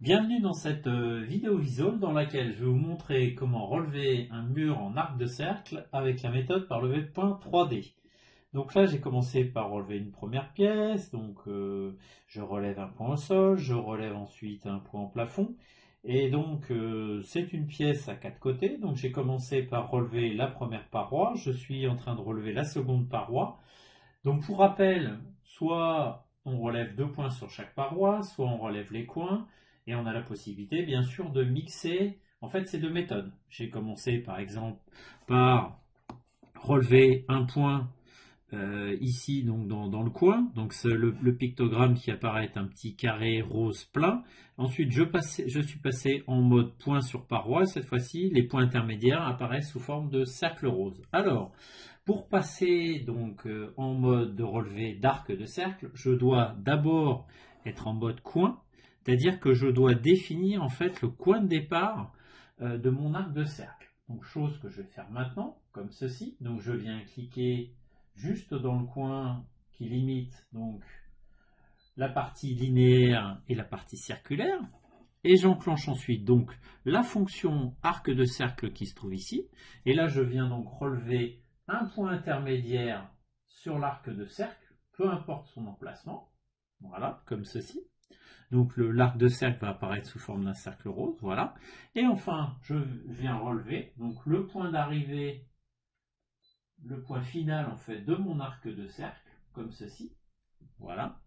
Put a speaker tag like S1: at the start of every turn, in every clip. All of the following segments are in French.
S1: Bienvenue dans cette vidéo visuelle dans laquelle je vais vous montrer comment relever un mur en arc de cercle avec la méthode par levée de points 3D. Donc là j'ai commencé par relever une première pièce, donc je relève un point au sol, je relève ensuite un point au plafond. Et donc c'est une pièce à 4 côtés, donc j'ai commencé par relever la première paroi, je suis en train de relever la seconde paroi. Donc pour rappel, soit on relève 2 points sur chaque paroi, soit on relève les coins, et on a la possibilité bien sûr de mixer en fait ces deux méthodes. J'ai commencé par exemple par relever un point ici donc dans le coin, donc c'est le pictogramme qui apparaît est un petit carré rose plein. Ensuite je suis passé en mode point sur paroi, cette fois-ci les points intermédiaires apparaissent sous forme de cercle rose. Alors pour passer donc en mode de relevé d'arc de cercle, je dois d'abord être en mode coin, c'est-à-dire que je dois définir en fait le coin de départ de mon arc de cercle. Donc chose que je vais faire maintenant, comme ceci. Donc je viens cliquer juste dans le coin qui limite donc la partie linéaire et la partie circulaire. Et j'enclenche ensuite donc la fonction arc de cercle qui se trouve ici. Et là je viens donc relever un point intermédiaire sur l'arc de cercle, peu importe son emplacement. Voilà, comme ceci. Donc l'arc de cercle va apparaître sous forme d'un cercle rose, voilà. Et enfin, je viens relever donc le point d'arrivée, le point final en fait de mon arc de cercle, comme ceci, voilà,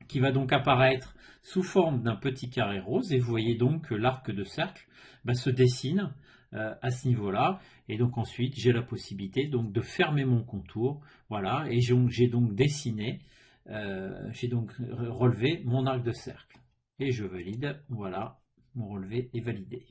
S1: qui va donc apparaître sous forme d'un petit carré rose. Et vous voyez donc que l'arc de cercle se dessine à ce niveau-là. Et donc ensuite, j'ai la possibilité donc de fermer mon contour, voilà. Et j'ai donc dessiné. J'ai donc relevé mon arc de cercle et je valide, voilà, mon relevé est validé.